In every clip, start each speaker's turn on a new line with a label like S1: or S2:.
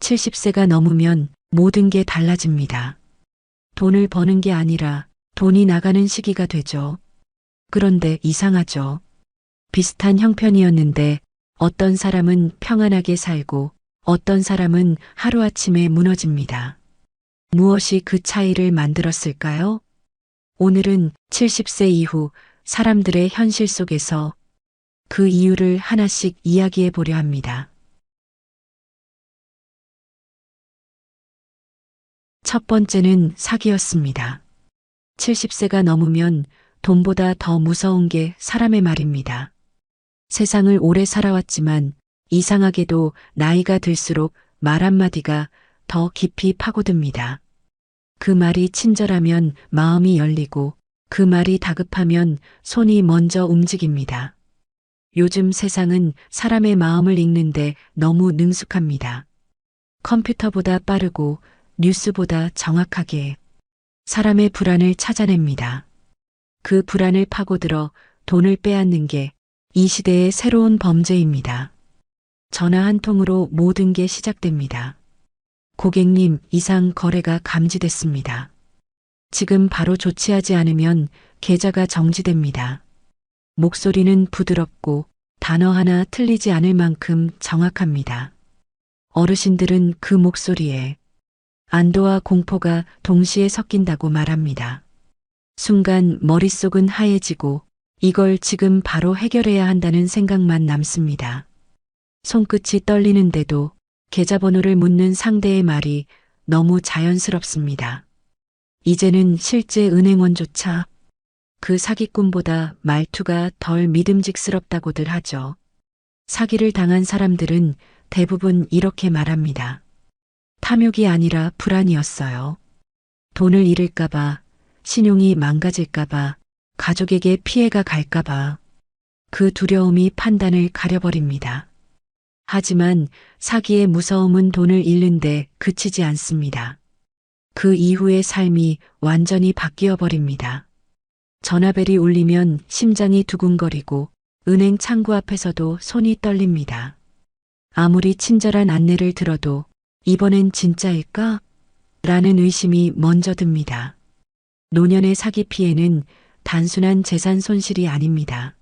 S1: 70세가 넘으면 모든 게 달라집니다. 돈을 버는 게 아니라 돈이 나가는 시기가 되죠. 그런데 이상하죠. 비슷한 형편이었는데 어떤 사람은 평안하게 살고 어떤 사람은 하루아침에 무너집니다. 무엇이 그 차이를 만들었을까요? 오늘은 70세 이후 사람들의 현실 속에서 그 이유를 하나씩 이야기해 보려 합니다. 첫 번째는 사기였습니다. 70세가 넘으면 돈보다 더 무서운 게 사람의 말입니다. 세상을 오래 살아왔지만 이상하게도 나이가 들수록 말 한마디가 더 깊이 파고듭니다. 그 말이 친절하면 마음이 열리고 그 말이 다급하면 손이 먼저 움직입니다. 요즘 세상은 사람의 마음을 읽는데 너무 능숙합니다. 컴퓨터보다 빠르고 뉴스보다 정확하게 사람의 불안을 찾아냅니다. 그 불안을 파고들어 돈을 빼앗는 게 이 시대의 새로운 범죄입니다. 전화 한 통으로 모든 게 시작됩니다. 고객님, 이상 거래가 감지됐습니다. 지금 바로 조치하지 않으면 계좌가 정지됩니다. 목소리는 부드럽고 단어 하나 틀리지 않을 만큼 정확합니다. 어르신들은 그 목소리에 안도와 공포가 동시에 섞인다고 말합니다. 순간 머릿속은 하얘지고 이걸 지금 바로 해결해야 한다는 생각만 남습니다. 손끝이 떨리는데도 계좌번호를 묻는 상대의 말이 너무 자연스럽습니다. 이제는 실제 은행원조차 그 사기꾼보다 말투가 덜 믿음직스럽다고들 하죠. 사기를 당한 사람들은 대부분 이렇게 말합니다. 탐욕이 아니라 불안이었어요. 돈을 잃을까봐, 신용이 망가질까봐, 가족에게 피해가 갈까봐. 그 두려움이 판단을 가려버립니다. 하지만 사기의 무서움은 돈을 잃는데 그치지 않습니다. 그 이후의 삶이 완전히 바뀌어 버립니다. 전화벨이 울리면 심장이 두근거리고 은행 창구 앞에서도 손이 떨립니다. 아무리 친절한 안내를 들어도 이번엔 진짜일까? 라는 의심이 먼저 듭니다. 노년의 사기 피해는 단순한 재산 손실이 아닙니다.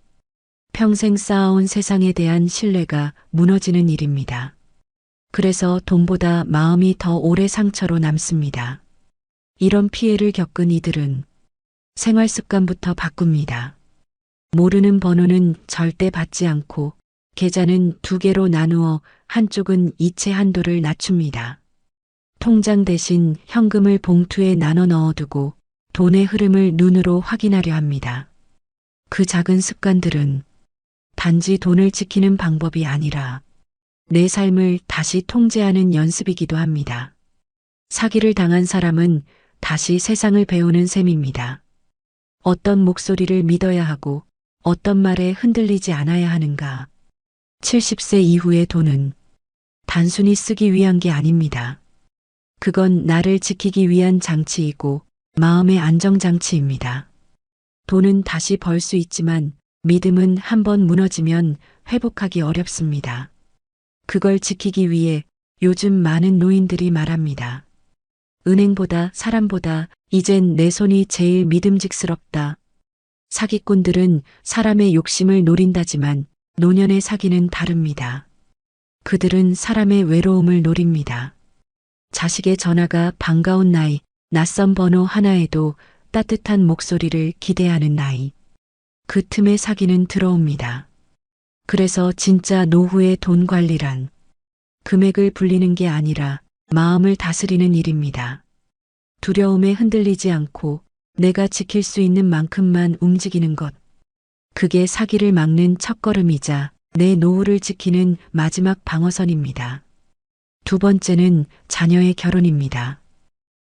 S1: 평생 쌓아온 세상에 대한 신뢰가 무너지는 일입니다. 그래서 돈보다 마음이 더 오래 상처로 남습니다. 이런 피해를 겪은 이들은 생활 습관부터 바꿉니다. 모르는 번호는 절대 받지 않고 계좌는 두 개로 나누어 한쪽은 이체 한도를 낮춥니다. 통장 대신 현금을 봉투에 나눠 넣어두고 돈의 흐름을 눈으로 확인하려 합니다. 그 작은 습관들은 단지 돈을 지키는 방법이 아니라 내 삶을 다시 통제하는 연습이기도 합니다. 사기를 당한 사람은 다시 세상을 배우는 셈입니다. 어떤 목소리를 믿어야 하고 어떤 말에 흔들리지 않아야 하는가. 70세 이후의 돈은 단순히 쓰기 위한 게 아닙니다. 그건 나를 지키기 위한 장치이고 마음의 안정장치입니다. 돈은 다시 벌 수 있지만 믿음은 한번 무너지면 회복하기 어렵습니다. 그걸 지키기 위해 요즘 많은 노인들이 말합니다. 은행보다 사람보다 이젠 내 손이 제일 믿음직스럽다. 사기꾼들은 사람의 욕심을 노린다지만 노년의 사기는 다릅니다. 그들은 사람의 외로움을 노립니다. 자식의 전화가 반가운 나이, 낯선 번호 하나에도 따뜻한 목소리를 기대하는 나이. 그 틈에 사기는 들어옵니다. 그래서 진짜 노후의 돈 관리란 금액을 불리는 게 아니라 마음을 다스리는 일입니다. 두려움에 흔들리지 않고 내가 지킬 수 있는 만큼만 움직이는 것. 그게 사기를 막는 첫걸음이자 내 노후를 지키는 마지막 방어선입니다. 두 번째는 자녀의 결혼입니다.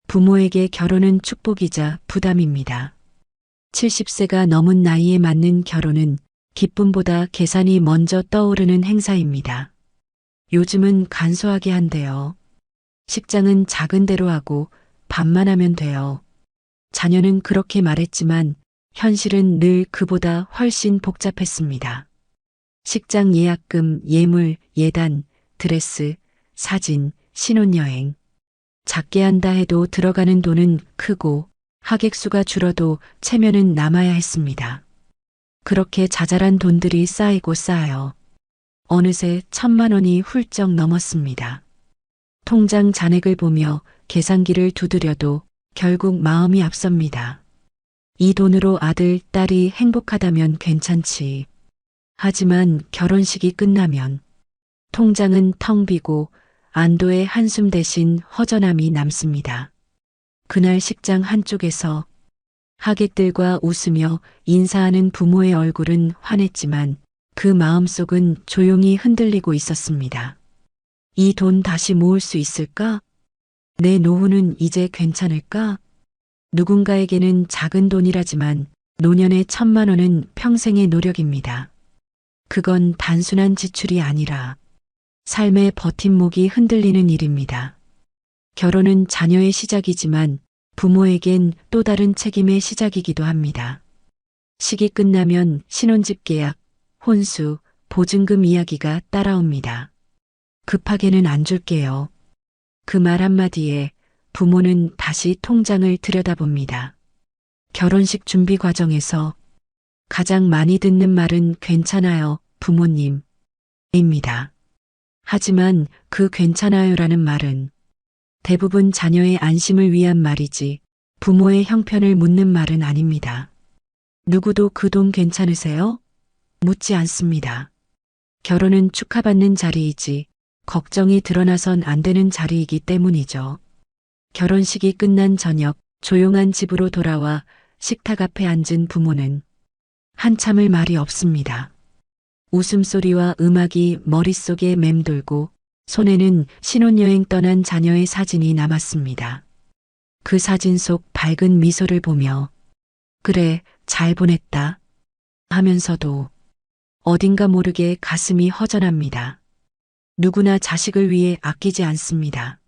S1: 부모에게 결혼은 축복이자 부담입니다. 70세가 넘은 나이에 맞는 결혼은 기쁨보다 계산이 먼저 떠오르는 행사입니다. 요즘은 간소하게 한대요. 식장은 작은 데로 하고 밥만 하면 돼요. 자녀는 그렇게 말했지만 현실은 늘 그보다 훨씬 복잡했습니다. 식장 예약금, 예물, 예단, 드레스, 사진, 신혼여행. 작게 한다 해도 들어가는 돈은 크고 하객 수가 줄어도 체면은 남아야 했습니다. 그렇게 자잘한 돈들이 쌓이고 쌓여 어느새 1,000만 원이 훌쩍 넘었습니다. 통장 잔액을 보며 계산기를 두드려도 결국 마음이 앞섭니다. 이 돈으로 아들, 딸이 행복하다면 괜찮지. 하지만 결혼식이 끝나면 통장은 텅 비고 안도의 한숨 대신 허전함이 남습니다. 그날 식장 한쪽에서 하객들과 웃으며 인사하는 부모의 얼굴은 환했지만 그 마음속은 조용히 흔들리고 있었습니다. 이 돈 다시 모을 수 있을까? 내 노후는 이제 괜찮을까? 누군가에게는 작은 돈이라지만 노년의 1,000만 원은 평생의 노력입니다. 그건 단순한 지출이 아니라 삶의 버팀목이 흔들리는 일입니다. 결혼은 자녀의 시작이지만 부모에겐 또 다른 책임의 시작이기도 합니다. 식이 끝나면 신혼집 계약, 혼수, 보증금 이야기가 따라옵니다. 급하게는 안 줄게요. 그 말 한마디에 부모는 다시 통장을 들여다봅니다. 결혼식 준비 과정에서 가장 많이 듣는 말은 괜찮아요, 부모님. 입니다. 하지만 그 괜찮아요라는 말은 대부분 자녀의 안심을 위한 말이지 부모의 형편을 묻는 말은 아닙니다. 누구도 그 돈 괜찮으세요? 묻지 않습니다. 결혼은 축하받는 자리이지 걱정이 드러나선 안 되는 자리이기 때문이죠. 결혼식이 끝난 저녁 조용한 집으로 돌아와 식탁 앞에 앉은 부모는 한참을 말이 없습니다. 웃음소리와 음악이 머릿속에 맴돌고 손에는 신혼여행 떠난 자녀의 사진이 남았습니다. 그 사진 속 밝은 미소를 보며 그래, 잘 보냈다 하면서도 어딘가 모르게 가슴이 허전합니다. 누구나 자식을 위해 아끼지 않습니다.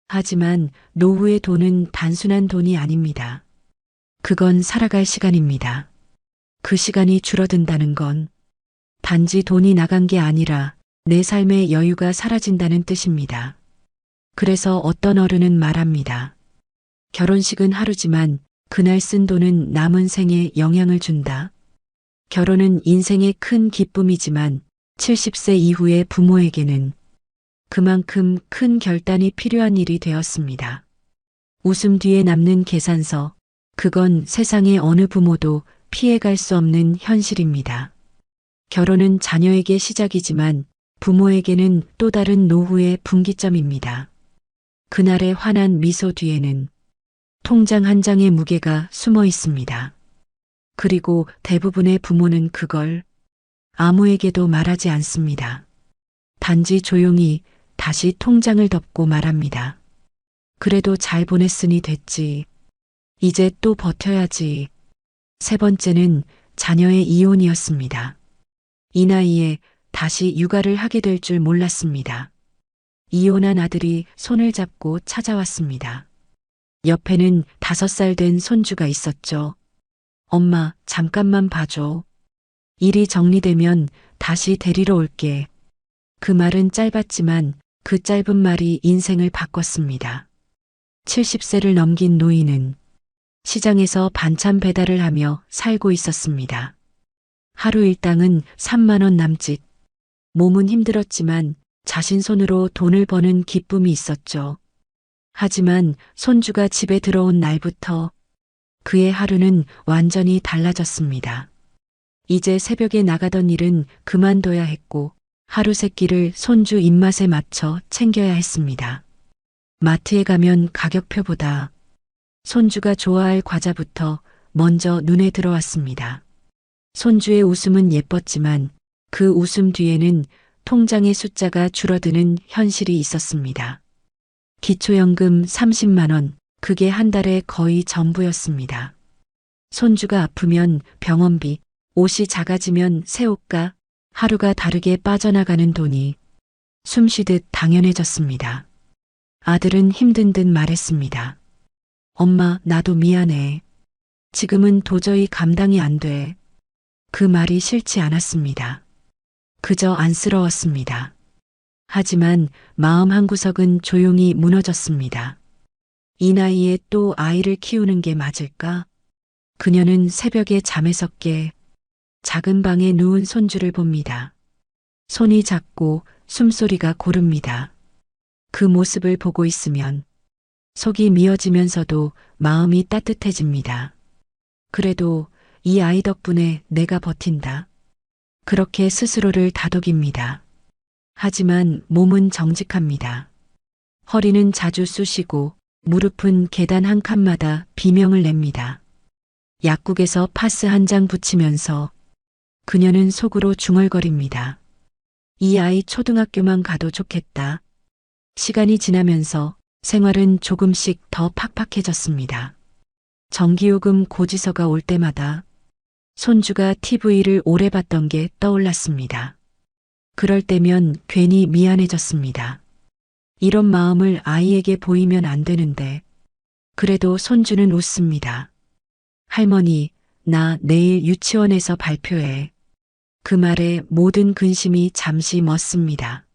S1: 하지만 노후의 돈은 단순한 돈이 아닙니다. 그건 살아갈 시간입니다. 그 시간이 줄어든다는 건 단지 돈이 나간 게 아니라 내 삶의 여유가 사라진다는 뜻입니다. 그래서 어떤 어른은 말합니다. 결혼식은 하루지만 그날 쓴 돈은 남은 생에 영향을 준다. 결혼은 인생의 큰 기쁨이지만 70세 이후의 부모에게는 그만큼 큰 결단이 필요한 일이 되었습니다. 웃음 뒤에 남는 계산서, 그건 세상의 어느 부모도 피해갈 수 없는 현실입니다. 결혼은 자녀에게 시작이지만 부모에게는 또 다른 노후의 분기점입니다. 그날의 환한 미소 뒤에는 통장 한 장의 무게가 숨어 있습니다. 그리고 대부분의 부모는 그걸 아무에게도 말하지 않습니다. 단지 조용히 다시 통장을 덮고 말합니다. 그래도 잘 보냈으니 됐지. 이제 또 버텨야지. 세 번째는 자녀의 이혼이었습니다. 이 나이에 다시 육아를 하게 될 줄 몰랐습니다. 이혼한 아들이 손을 잡고 찾아왔습니다. 옆에는 5살 된 손주가 있었죠. 엄마, 잠깐만 봐줘. 일이 정리되면 다시 데리러 올게. 그 말은 짧았지만 그 짧은 말이 인생을 바꿨습니다. 70세를 넘긴 노인은 시장에서 반찬 배달을 하며 살고 있었습니다. 하루 일당은 3만 원 남짓. 몸은 힘들었지만 자신 손으로 돈을 버는 기쁨이 있었죠. 하지만 손주가 집에 들어온 날부터 그의 하루는 완전히 달라졌습니다. 이제 새벽에 나가던 일은 그만둬야 했고 하루 세끼를 손주 입맛에 맞춰 챙겨야 했습니다. 마트에 가면 가격표보다 손주가 좋아할 과자부터 먼저 눈에 들어왔습니다. 손주의 웃음은 예뻤지만 그 웃음 뒤에는 통장의 숫자가 줄어드는 현실이 있었습니다. 기초연금 30만 원, 그게 한 달에 거의 전부였습니다. 손주가 아프면 병원비, 옷이 작아지면 새 옷가, 하루가 다르게 빠져나가는 돈이 숨쉬듯 당연해졌습니다. 아들은 힘든 듯 말했습니다. 엄마, 나도 미안해. 지금은 도저히 감당이 안 돼. 그 말이 싫지 않았습니다. 그저 안쓰러웠습니다. 하지만 마음 한구석은 조용히 무너졌습니다. 이 나이에 또 아이를 키우는 게 맞을까? 그녀는 새벽에 잠에서 깨 작은 방에 누운 손주를 봅니다. 손이 작고 숨소리가 고릅니다. 그 모습을 보고 있으면 속이 미어지면서도 마음이 따뜻해집니다. 그래도 이 아이 덕분에 내가 버틴다. 그렇게 스스로를 다독입니다. 하지만 몸은 정직합니다. 허리는 자주 쑤시고 무릎은 계단 한 칸마다 비명을 냅니다. 약국에서 파스 한 장 붙이면서 그녀는 속으로 중얼거립니다. 이 아이 초등학교만 가도 좋겠다. 시간이 지나면서 생활은 조금씩 더 팍팍해졌습니다. 전기요금 고지서가 올 때마다 손주가 TV를 오래 봤던 게 떠올랐습니다. 그럴 때면 괜히 미안해졌습니다. 이런 마음을 아이에게 보이면 안 되는데 그래도 손주는 웃습니다. 할머니, 나 내일 유치원에서 발표해. 그 말에 모든 근심이 잠시 멎습니다.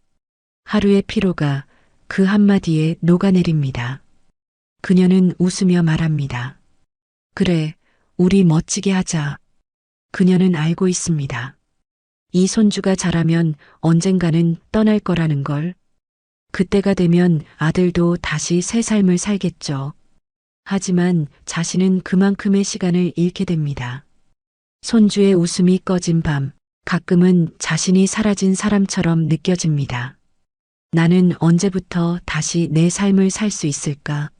S1: 하루의 피로가 그 한마디에 녹아내립니다. 그녀는 웃으며 말합니다. 그래, 우리 멋지게 하자. 그녀는 알고 있습니다. 이 손주가 자라면 언젠가는 떠날 거라는 걸. 그때가 되면 아들도 다시 새 삶을 살겠죠. 하지만 자신은 그만큼의 시간을 잃게 됩니다. 손주의 웃음이 꺼진 밤, 가끔은 자신이 사라진 사람처럼 느껴집니다. 나는 언제부터 다시 내 삶을 살 수 있을까?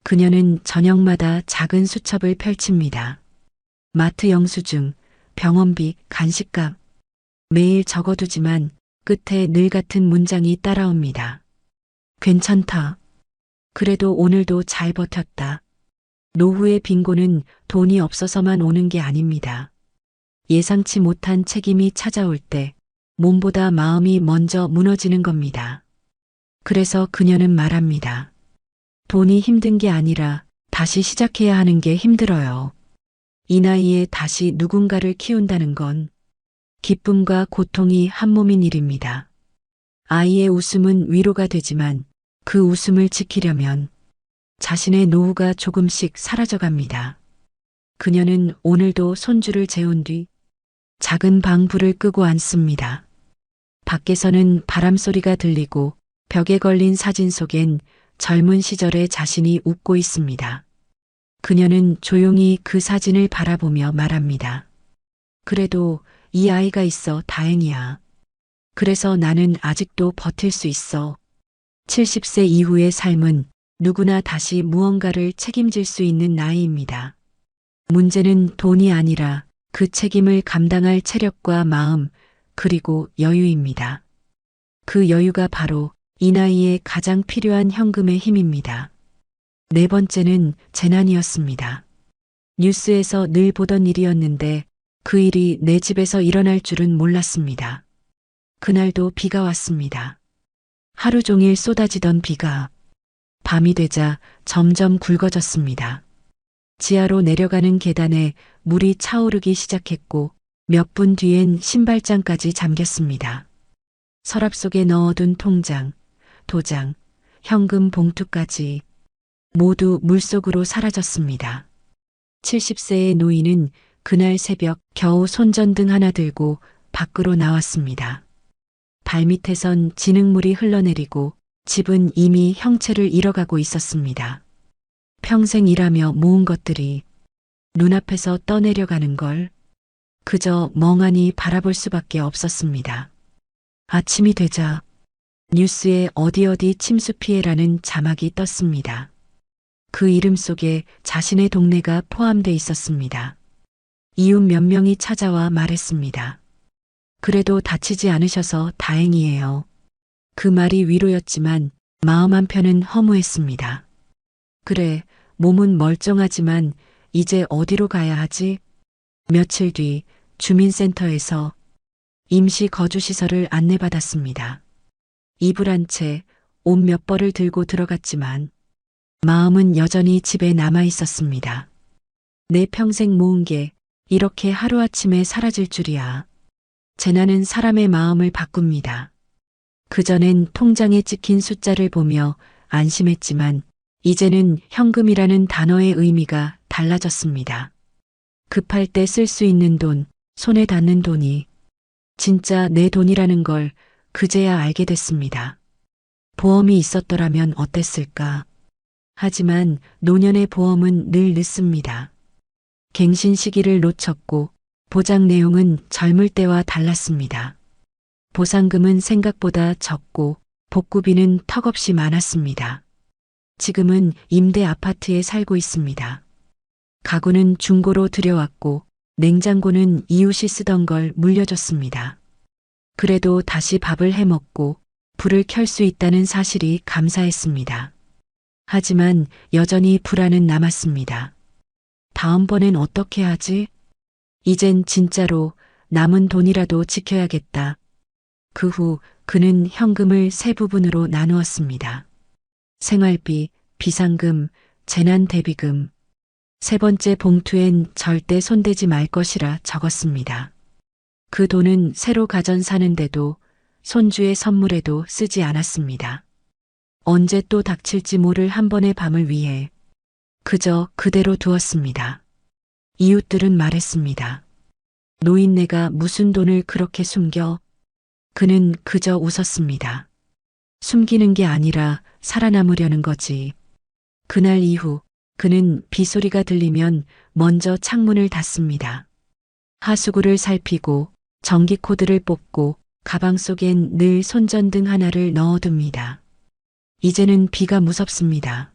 S1: 그녀는 저녁마다 작은 수첩을 펼칩니다. 마트 영수증, 병원비, 간식값. 매일 적어두지만 끝에 늘 같은 문장이 따라옵니다. 괜찮다. 그래도 오늘도 잘 버텼다. 노후의 빈곤은 돈이 없어서만 오는 게 아닙니다. 예상치 못한 책임이 찾아올 때 몸보다 마음이 먼저 무너지는 겁니다. 그래서 그녀는 말합니다. 돈이 힘든 게 아니라 다시 시작해야 하는 게 힘들어요. 이 나이에 다시 누군가를 키운다는 건 기쁨과 고통이 한 몸인 일입니다. 아이의 웃음은 위로가 되지만 그 웃음을 지키려면 자신의 노후가 조금씩 사라져갑니다. 그녀는 오늘도 손주를 재운 뒤 작은 방 불을 끄고 앉습니다. 밖에서는 바람 소리가 들리고 벽에 걸린 사진 속엔 젊은 시절의 자신이 웃고 있습니다. 그녀는 조용히 그 사진을 바라보며 말합니다. 그래도 이 아이가 있어 다행이야. 그래서 나는 아직도 버틸 수 있어. 70세 이후의 삶은 누구나 다시 무언가를 책임질 수 있는 나이입니다. 문제는 돈이 아니라 그 책임을 감당할 체력과 마음, 그리고 여유입니다. 그 여유가 바로 이 나이에 가장 필요한 현금의 힘입니다. 네 번째는 재난이었습니다. 뉴스에서 늘 보던 일이었는데 그 일이 내 집에서 일어날 줄은 몰랐습니다. 그날도 비가 왔습니다. 하루 종일 쏟아지던 비가 밤이 되자 점점 굵어졌습니다. 지하로 내려가는 계단에 물이 차오르기 시작했고 몇 분 뒤엔 신발장까지 잠겼습니다. 서랍 속에 넣어둔 통장, 도장, 현금 봉투까지 모두 물속으로 사라졌습니다. 70세의 노인은 그날 새벽 겨우 손전등 하나 들고 밖으로 나왔습니다. 발밑에선 진흙물이 흘러내리고 집은 이미 형체를 잃어가고 있었습니다. 평생 일하며 모은 것들이 눈앞에서 떠내려가는 걸 그저 멍하니 바라볼 수밖에 없었습니다. 아침이 되자 뉴스에 어디 침수 피해라는 자막이 떴습니다. 그 이름 속에 자신의 동네가 포함돼 있었습니다. 이웃 몇 명이 찾아와 말했습니다. 그래도 다치지 않으셔서 다행이에요. 그 말이 위로였지만 마음 한편은 허무했습니다. 그래, 몸은 멀쩡하지만 이제 어디로 가야 하지? 며칠 뒤 주민센터에서 임시 거주시설을 안내받았습니다. 이불 한 채, 옷 몇 벌을 들고 들어갔지만 마음은 여전히 집에 남아 있었습니다. 내 평생 모은 게 이렇게 하루아침에 사라질 줄이야. 재난은 사람의 마음을 바꿉니다. 그전엔 통장에 찍힌 숫자를 보며 안심했지만 이제는 현금이라는 단어의 의미가 달라졌습니다. 급할 때 쓸 수 있는 돈, 손에 닿는 돈이 진짜 내 돈이라는 걸 그제야 알게 됐습니다. 보험이 있었더라면 어땠을까? 하지만 노년의 보험은 늘 늦습니다. 갱신 시기를 놓쳤고 보장 내용은 젊을 때와 달랐습니다. 보상금은 생각보다 적고 복구비는 턱없이 많았습니다. 지금은 임대 아파트에 살고 있습니다. 가구는 중고로 들여왔고 냉장고는 이웃이 쓰던 걸 물려줬습니다. 그래도 다시 밥을 해 먹고 불을 켤 수 있다는 사실이 감사했습니다. 하지만 여전히 불안은 남았습니다. 다음번엔 어떻게 하지? 이젠 진짜로 남은 돈이라도 지켜야겠다. 그 후 그는 현금을 세 부분으로 나누었습니다. 생활비, 비상금, 재난대비금. 세 번째 봉투엔 절대 손대지 말 것이라 적었습니다. 그 돈은 새로 가전 사는데도 손주의 선물에도 쓰지 않았습니다. 언제 또 닥칠지 모를 한 번의 밤을 위해 그저 그대로 두었습니다. 이웃들은 말했습니다. 노인네가 무슨 돈을 그렇게 숨겨? 그는 그저 웃었습니다. 숨기는 게 아니라 살아남으려는 거지. 그날 이후 그는 비소리가 들리면 먼저 창문을 닫습니다. 하수구를 살피고 전기 코드를 뽑고 가방 속엔 늘 손전등 하나를 넣어둡니다. 이제는 비가 무섭습니다.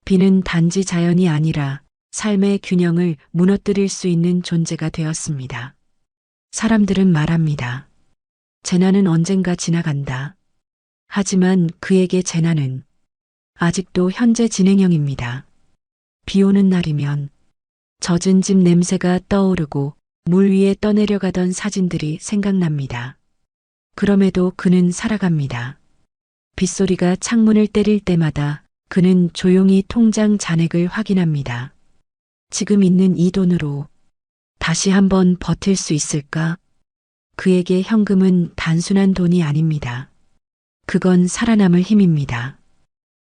S1: 비는 단지 자연이 아니라 삶의 균형을 무너뜨릴 수 있는 존재가 되었습니다. 사람들은 말합니다. 재난은 언젠가 지나간다. 하지만 그에게 재난은 아직도 현재 진행형입니다. 비 오는 날이면 젖은 집 냄새가 떠오르고 물 위에 떠내려가던 사진들이 생각납니다. 그럼에도 그는 살아갑니다. 빗소리가 창문을 때릴 때마다 그는 조용히 통장 잔액을 확인합니다. 지금 있는 이 돈으로 다시 한번 버틸 수 있을까? 그에게 현금은 단순한 돈이 아닙니다. 그건 살아남을 힘입니다.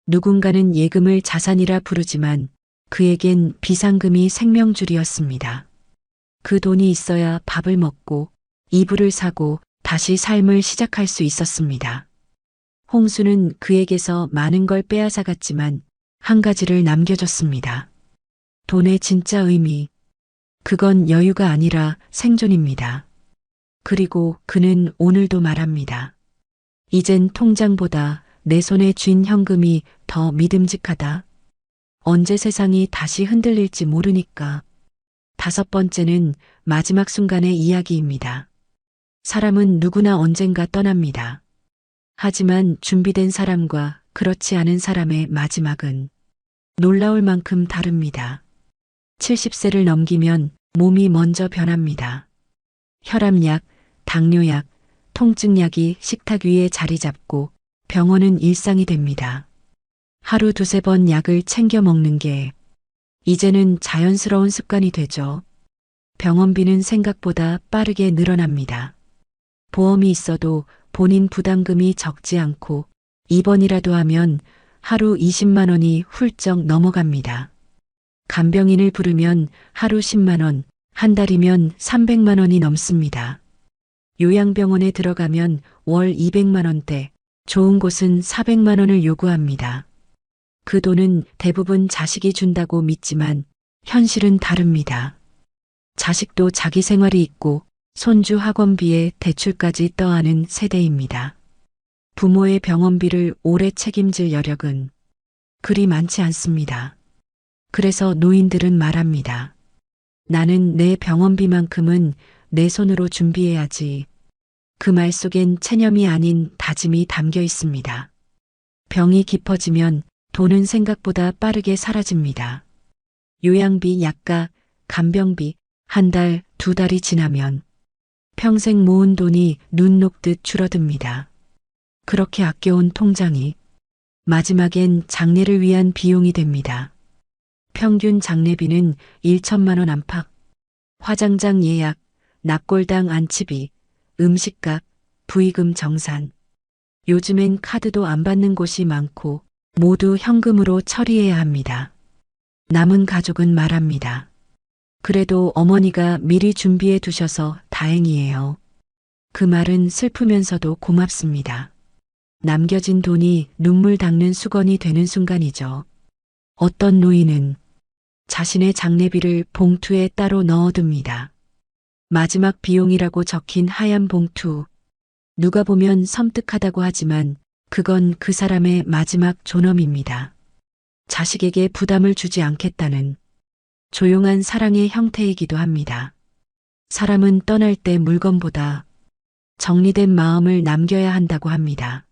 S1: 누군가는 예금을 자산이라 부르지만 그에겐 비상금이 생명줄이었습니다. 그 돈이 있어야 밥을 먹고 이불을 사고 다시 삶을 시작할 수 있었습니다. 홍수는 그에게서 많은 걸 빼앗아갔지만 한 가지를 남겨줬습니다. 돈의 진짜 의미. 그건 여유가 아니라 생존입니다. 그리고 그는 오늘도 말합니다. 이젠 통장보다 내 손에 쥔 현금이 더 믿음직하다. 언제 세상이 다시 흔들릴지 모르니까. 다섯 번째는 마지막 순간의 이야기입니다. 사람은 누구나 언젠가 떠납니다. 하지만 준비된 사람과 그렇지 않은 사람의 마지막은 놀라울 만큼 다릅니다. 70세를 넘기면 몸이 먼저 변합니다. 혈압약, 당뇨약, 통증약이 식탁 위에 자리 잡고 병원은 일상이 됩니다. 하루 두세 번 약을 챙겨 먹는 게 이제는 자연스러운 습관이 되죠. 병원비는 생각보다 빠르게 늘어납니다. 보험이 있어도 본인 부담금이 적지 않고 입원이라도 하면 하루 20만 원이 훌쩍 넘어갑니다. 간병인을 부르면 하루 10만 원, 한 달이면 300만 원이 넘습니다. 요양병원에 들어가면 월 200만 원대, 좋은 곳은 400만 원을 요구합니다. 그 돈은 대부분 자식이 준다고 믿지만 현실은 다릅니다. 자식도 자기 생활이 있고 손주 학원비에 대출까지 떠안은 세대입니다. 부모의 병원비를 오래 책임질 여력은 그리 많지 않습니다. 그래서 노인들은 말합니다. 나는 내 병원비만큼은 내 손으로 준비해야지. 그 말 속엔 체념이 아닌 다짐이 담겨 있습니다. 병이 깊어지면 돈은 생각보다 빠르게 사라집니다. 요양비, 약가, 간병비, 한 달, 두 달이 지나면 평생 모은 돈이 눈 녹듯 줄어듭니다. 그렇게 아껴온 통장이 마지막엔 장례를 위한 비용이 됩니다. 평균 장례비는 1천만 원 안팎, 화장장 예약, 납골당 안치비, 음식값, 부의금 정산. 요즘엔 카드도 안 받는 곳이 많고 모두 현금으로 처리해야 합니다. 남은 가족은 말합니다. 그래도 어머니가 미리 준비해 두셔서 다행이에요. 그 말은 슬프면서도 고맙습니다. 남겨진 돈이 눈물 닦는 수건이 되는 순간이죠. 어떤 노인은 자신의 장례비를 봉투에 따로 넣어둡니다. 마지막 비용이라고 적힌 하얀 봉투. 누가 보면 섬뜩하다고 하지만 그건 그 사람의 마지막 존엄입니다. 자식에게 부담을 주지 않겠다는 조용한 사랑의 형태이기도 합니다. 사람은 떠날 때 물건보다 정리된 마음을 남겨야 한다고 합니다.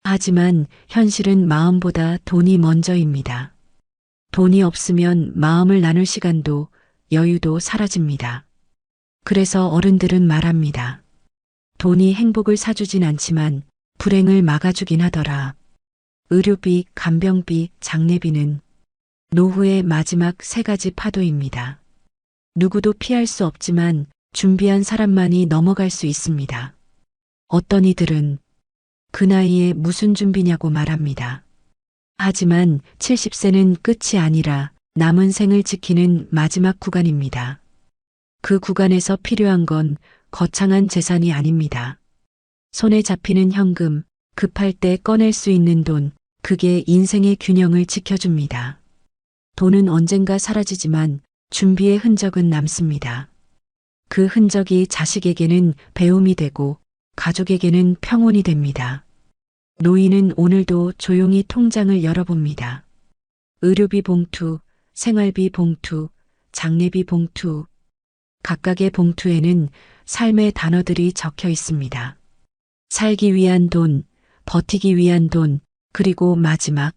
S1: 하지만 현실은 마음보다 돈이 먼저입니다. 돈이 없으면 마음을 나눌 시간도 여유도 사라집니다. 그래서 어른들은 말합니다. 돈이 행복을 사주진 않지만 불행을 막아주긴 하더라. 의료비, 간병비, 장례비는 노후의 마지막 세 가지 파도입니다. 누구도 피할 수 없지만 준비한 사람만이 넘어갈 수 있습니다. 어떤 이들은 그 나이에 무슨 준비냐고 말합니다. 하지만 70세는 끝이 아니라 남은 생을 지키는 마지막 구간입니다. 그 구간에서 필요한 건 거창한 재산이 아닙니다. 손에 잡히는 현금, 급할 때 꺼낼 수 있는 돈, 그게 인생의 균형을 지켜줍니다. 돈은 언젠가 사라지지만 준비의 흔적은 남습니다. 그 흔적이 자식에게는 배움이 되고 가족에게는 평온이 됩니다. 노인은 오늘도 조용히 통장을 열어봅니다. 의료비 봉투, 생활비 봉투, 장례비 봉투. 각각의 봉투에는 삶의 단어들이 적혀 있습니다. 살기 위한 돈, 버티기 위한 돈, 그리고 마지막,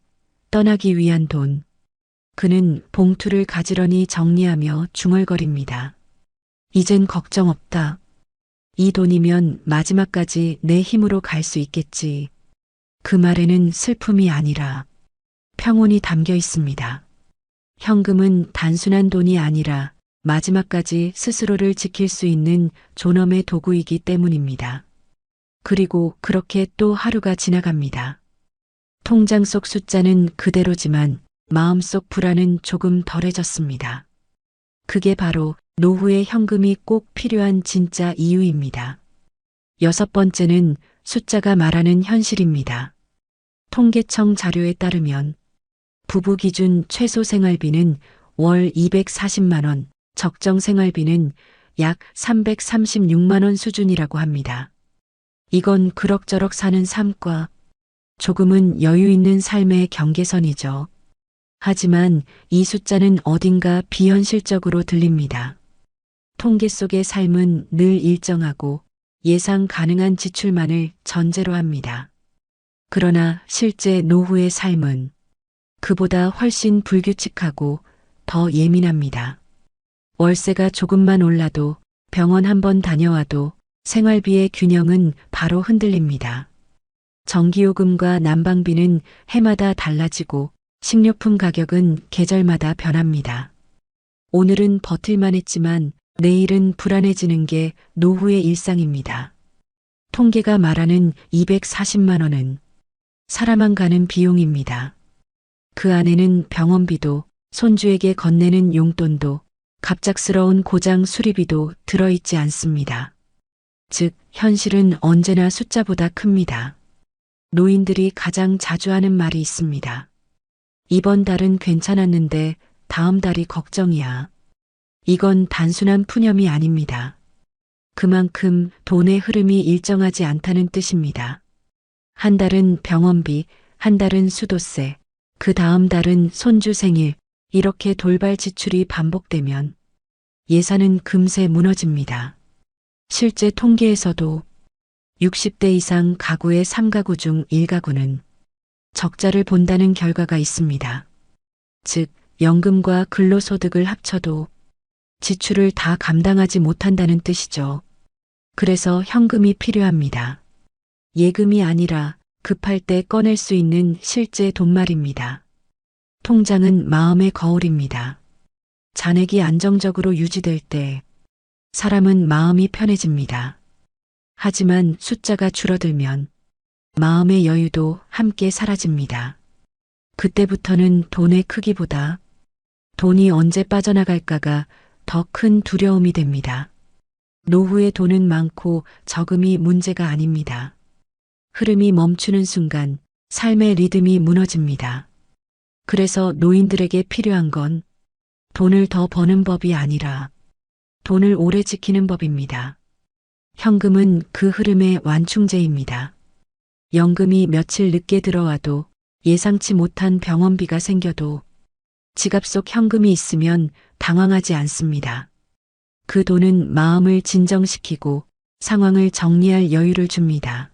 S1: 떠나기 위한 돈. 그는 봉투를 가지런히 정리하며 중얼거립니다. 이젠 걱정 없다. 이 돈이면 마지막까지 내 힘으로 갈 수 있겠지. 그 말에는 슬픔이 아니라 평온이 담겨 있습니다. 현금은 단순한 돈이 아니라 마지막까지 스스로를 지킬 수 있는 존엄의 도구이기 때문입니다. 그리고 그렇게 또 하루가 지나갑니다. 통장 속 숫자는 그대로지만 마음속 불안은 조금 덜해졌습니다. 그게 바로 노후의 현금이 꼭 필요한 진짜 이유입니다. 6번째는 숫자가 말하는 현실입니다. 통계청 자료에 따르면 부부 기준 최소 생활비는 월 240만 원, 적정 생활비는 약 336만 원 수준이라고 합니다. 이건 그럭저럭 사는 삶과 조금은 여유 있는 삶의 경계선이죠. 하지만 이 숫자는 어딘가 비현실적으로 들립니다. 통계 속의 삶은 늘 일정하고 예상 가능한 지출만을 전제로 합니다. 그러나 실제 노후의 삶은 그보다 훨씬 불규칙하고 더 예민합니다. 월세가 조금만 올라도 병원 한 번 다녀와도 생활비의 균형은 바로 흔들립니다. 전기요금과 난방비는 해마다 달라지고 식료품 가격은 계절마다 변합니다. 오늘은 버틸만 했지만 내일은 불안해지는 게 노후의 일상입니다. 통계가 말하는 240만 원은 살아만 가는 비용입니다. 그 안에는 병원비도 손주에게 건네는 용돈도 갑작스러운 고장 수리비도 들어있지 않습니다. 즉, 현실은 언제나 숫자보다 큽니다. 노인들이 가장 자주 하는 말이 있습니다. 이번 달은 괜찮았는데 다음 달이 걱정이야. 이건 단순한 푸념이 아닙니다. 그만큼 돈의 흐름이 일정하지 않다는 뜻입니다. 한 달은 병원비, 한 달은 수도세, 그 다음 달은 손주 생일, 이렇게 돌발 지출이 반복되면 예산은 금세 무너집니다. 실제 통계에서도 60대 이상 가구의 3가구 중 1가구는 적자를 본다는 결과가 있습니다. 즉, 연금과 근로소득을 합쳐도 지출을 다 감당하지 못한다는 뜻이죠. 그래서 현금이 필요합니다. 예금이 아니라 급할 때 꺼낼 수 있는 실제 돈 말입니다. 통장은 마음의 거울입니다. 잔액이 안정적으로 유지될 때 사람은 마음이 편해집니다. 하지만 숫자가 줄어들면 마음의 여유도 함께 사라집니다. 그때부터는 돈의 크기보다 돈이 언제 빠져나갈까가 더 큰 두려움이 됩니다. 노후에 돈은 많고 적음이 문제가 아닙니다. 흐름이 멈추는 순간 삶의 리듬이 무너집니다. 그래서 노인들에게 필요한 건 돈을 더 버는 법이 아니라 돈을 오래 지키는 법입니다. 현금은 그 흐름의 완충제입니다. 연금이 며칠 늦게 들어와도 예상치 못한 병원비가 생겨도 지갑 속 현금이 있으면 당황하지 않습니다. 그 돈은 마음을 진정시키고 상황을 정리할 여유를 줍니다.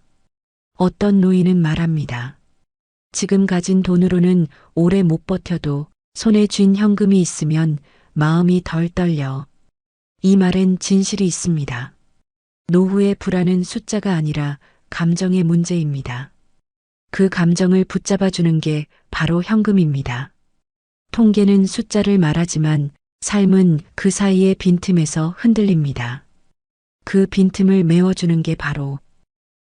S1: 어떤 노인은 말합니다. 지금 가진 돈으로는 오래 못 버텨도 손에 쥔 현금이 있으면 마음이 덜 떨려. 이 말엔 진실이 있습니다. 노후의 불안은 숫자가 아니라 감정의 문제입니다. 그 감정을 붙잡아주는 게 바로 현금입니다. 통계는 숫자를 말하지만 삶은 그 사이의 빈틈에서 흔들립니다. 그 빈틈을 메워주는 게 바로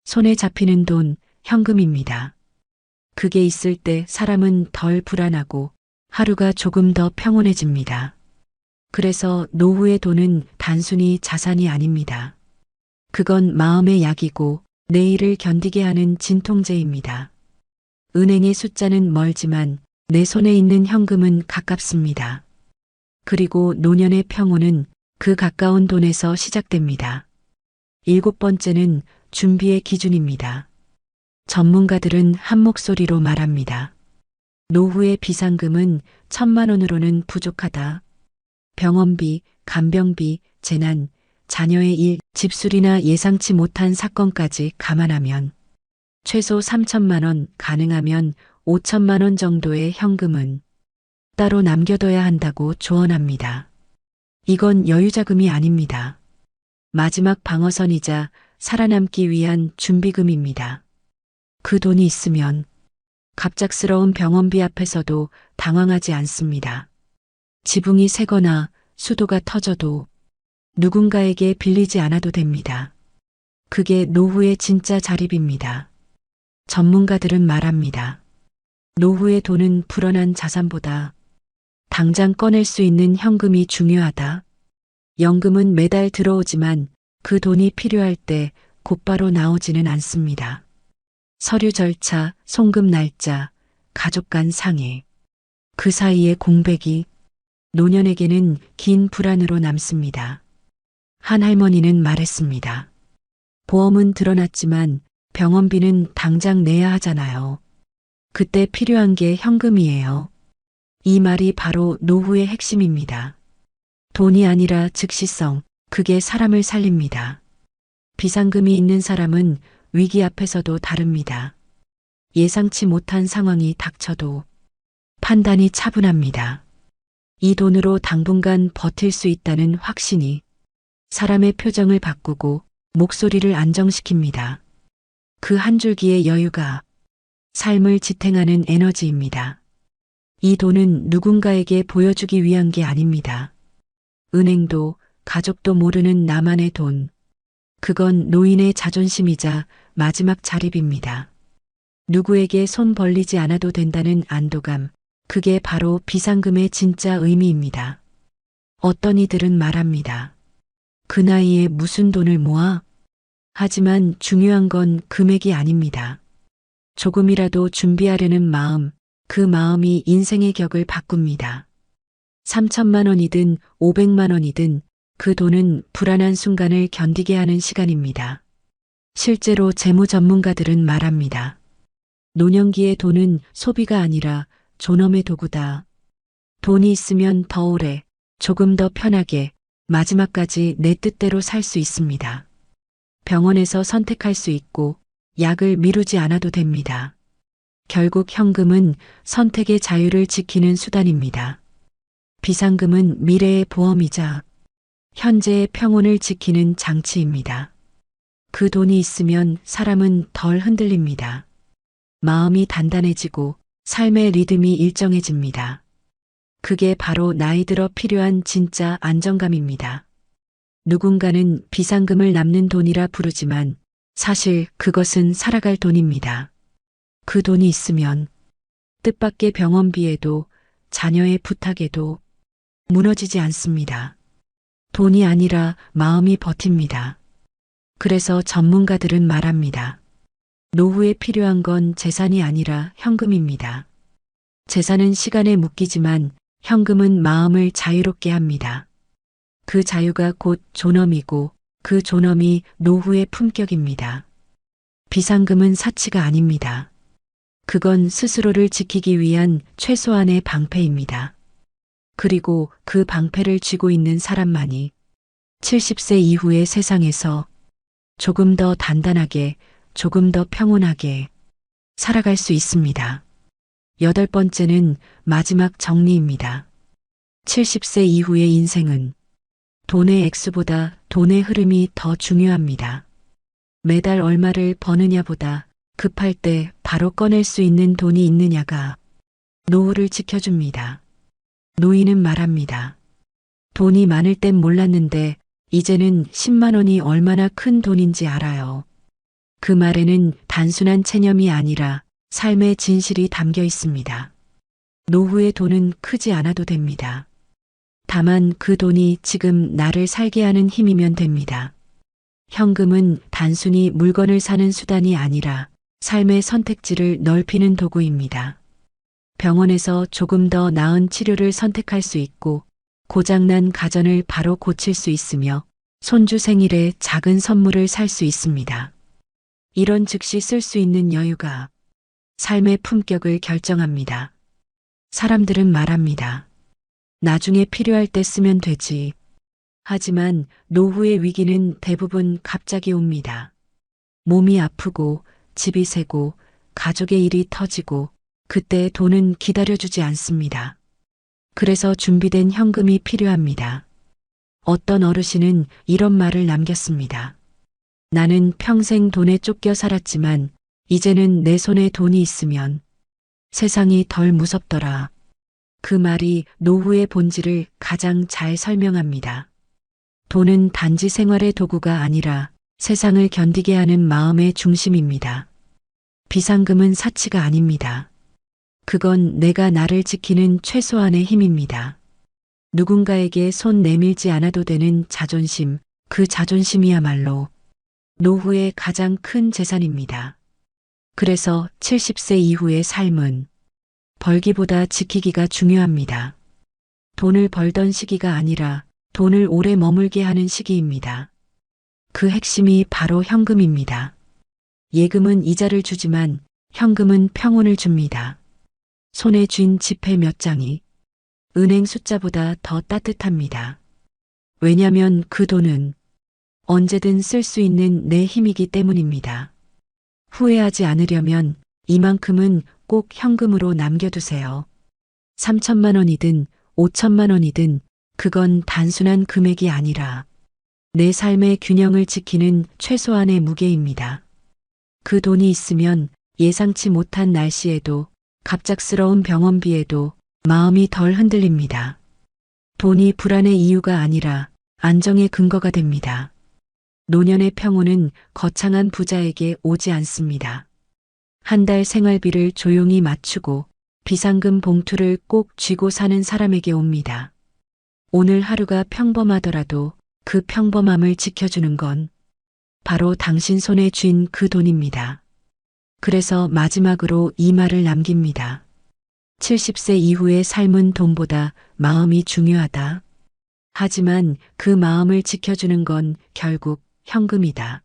S1: 손에 잡히는 돈, 현금입니다. 그게 있을 때 사람은 덜 불안하고 하루가 조금 더 평온해집니다. 그래서 노후의 돈은 단순히 자산이 아닙니다. 그건 마음의 약이고 내일을 견디게 하는 진통제입니다. 은행의 숫자는 멀지만 내 손에 있는 현금은 가깝습니다. 그리고 노년의 평온은 그 가까운 돈에서 시작됩니다. 7번째는 준비의 기준입니다. 전문가들은 한 목소리로 말합니다. 노후의 비상금은 1,000만 원으로는 부족하다. 병원비, 간병비, 재난, 자녀의 일, 집수리나 예상치 못한 사건까지 감안하면 최소 3,000만 원, 가능하면 5,000만 원 정도의 현금은 따로 남겨둬야 한다고 조언합니다. 이건 여유자금이 아닙니다. 마지막 방어선이자 살아남기 위한 준비금입니다. 그 돈이 있으면 갑작스러운 병원비 앞에서도 당황하지 않습니다. 지붕이 새거나 수도가 터져도 누군가에게 빌리지 않아도 됩니다. 그게 노후의 진짜 자립입니다. 전문가들은 말합니다. 노후의 돈은 불어난 자산보다 당장 꺼낼 수 있는 현금이 중요하다. 연금은 매달 들어오지만 그 돈이 필요할 때 곧바로 나오지는 않습니다. 서류 절차, 송금 날짜, 가족 간 상해. 그 사이의 공백이 노년에게는 긴 불안으로 남습니다. 한 할머니는 말했습니다. 보험은 드러났지만 병원비는 당장 내야 하잖아요. 그때 필요한 게 현금이에요. 이 말이 바로 노후의 핵심입니다. 돈이 아니라 즉시성, 그게 사람을 살립니다. 비상금이 있는 사람은 위기 앞에서도 다릅니다. 예상치 못한 상황이 닥쳐도 판단이 차분합니다. 이 돈으로 당분간 버틸 수 있다는 확신이 사람의 표정을 바꾸고 목소리를 안정시킵니다. 그 한 줄기의 여유가 삶을 지탱하는 에너지입니다. 이 돈은 누군가에게 보여주기 위한 게 아닙니다. 은행도 가족도 모르는 나만의 돈. 그건 노인의 자존심이자 마지막 자립입니다. 누구에게 손 벌리지 않아도 된다는 안도감. 그게 바로 비상금의 진짜 의미입니다. 어떤 이들은 말합니다. 그 나이에 무슨 돈을 모아? 하지만 중요한 건 금액이 아닙니다. 조금이라도 준비하려는 마음, 그 마음이 인생의 격을 바꿉니다. 3,000만 원이든 500만 원이든 그 돈은 불안한 순간을 견디게 하는 시간입니다. 실제로 재무 전문가들은 말합니다. 노년기의 돈은 소비가 아니라 존엄의 도구다. 돈이 있으면 더 오래, 조금 더 편하게, 마지막까지 내 뜻대로 살 수 있습니다. 병원에서 선택할 수 있고 약을 미루지 않아도 됩니다. 결국 현금은 선택의 자유를 지키는 수단입니다. 비상금은 미래의 보험이자 현재의 평온을 지키는 장치입니다. 그 돈이 있으면 사람은 덜 흔들립니다. 마음이 단단해지고 삶의 리듬이 일정해집니다. 그게 바로 나이 들어 필요한 진짜 안정감입니다. 누군가는 비상금을 남는 돈이라 부르지만 사실 그것은 살아갈 돈입니다. 그 돈이 있으면 뜻밖의 병원비에도 자녀의 부탁에도 무너지지 않습니다. 돈이 아니라 마음이 버팁니다. 그래서 전문가들은 말합니다. 노후에 필요한 건 재산이 아니라 현금입니다. 재산은 시간에 묶이지만 현금은 마음을 자유롭게 합니다. 그 자유가 곧 존엄이고 그 존엄이 노후의 품격입니다. 비상금은 사치가 아닙니다. 그건 스스로를 지키기 위한 최소한의 방패입니다. 그리고 그 방패를 쥐고 있는 사람만이 70세 이후의 세상에서 조금 더 단단하게, 조금 더 평온하게 살아갈 수 있습니다. 8번째는 마지막 정리입니다. 70세 이후의 인생은 돈의 액수보다 돈의 흐름이 더 중요합니다. 매달 얼마를 버느냐보다 급할 때 바로 꺼낼 수 있는 돈이 있느냐가 노후를 지켜줍니다. 노인은 말합니다. 돈이 많을 땐 몰랐는데 이제는 10만 원이 얼마나 큰 돈인지 알아요. 그 말에는 단순한 체념이 아니라 삶의 진실이 담겨 있습니다. 노후의 돈은 크지 않아도 됩니다. 다만 그 돈이 지금 나를 살게 하는 힘이면 됩니다. 현금은 단순히 물건을 사는 수단이 아니라 삶의 선택지를 넓히는 도구입니다. 병원에서 조금 더 나은 치료를 선택할 수 있고 고장난 가전을 바로 고칠 수 있으며 손주 생일에 작은 선물을 살 수 있습니다. 이런 즉시 쓸 수 있는 여유가 삶의 품격을 결정합니다. 사람들은 말합니다. 나중에 필요할 때 쓰면 되지. 하지만 노후의 위기는 대부분 갑자기 옵니다. 몸이 아프고 집이 새고 가족의 일이 터지고 그때 돈은 기다려주지 않습니다. 그래서 준비된 현금이 필요합니다. 어떤 어르신은 이런 말을 남겼습니다. 나는 평생 돈에 쫓겨 살았지만 이제는 내 손에 돈이 있으면 세상이 덜 무섭더라. 그 말이 노후의 본질을 가장 잘 설명합니다. 돈은 단지 생활의 도구가 아니라 세상을 견디게 하는 마음의 중심입니다. 비상금은 사치가 아닙니다. 그건 내가 나를 지키는 최소한의 힘입니다. 누군가에게 손 내밀지 않아도 되는 자존심, 그 자존심이야말로 노후의 가장 큰 재산입니다. 그래서 70세 이후의 삶은 벌기보다 지키기가 중요합니다. 돈을 벌던 시기가 아니라 돈을 오래 머물게 하는 시기입니다. 그 핵심이 바로 현금입니다. 예금은 이자를 주지만 현금은 평온을 줍니다. 손에 쥔 지폐 몇 장이 은행 숫자보다 더 따뜻합니다. 왜냐면 그 돈은 언제든 쓸 수 있는 내 힘이기 때문입니다. 후회하지 않으려면 이만큼은 꼭 현금으로 남겨두세요. 3천만 원이든 5천만 원이든 그건 단순한 금액이 아니라 내 삶의 균형을 지키는 최소한의 무게입니다. 그 돈이 있으면 예상치 못한 날씨에도 갑작스러운 병원비에도 마음이 덜 흔들립니다. 돈이 불안의 이유가 아니라 안정의 근거가 됩니다. 노년의 평온은 거창한 부자에게 오지 않습니다. 한 달 생활비를 조용히 맞추고 비상금 봉투를 꼭 쥐고 사는 사람에게 옵니다. 오늘 하루가 평범하더라도 그 평범함을 지켜주는 건 바로 당신 손에 쥔 그 돈입니다. 그래서 마지막으로 이 말을 남깁니다. 70세 이후의 삶은 돈보다 마음이 중요하다. 하지만 그 마음을 지켜주는 건 결국 현금이다.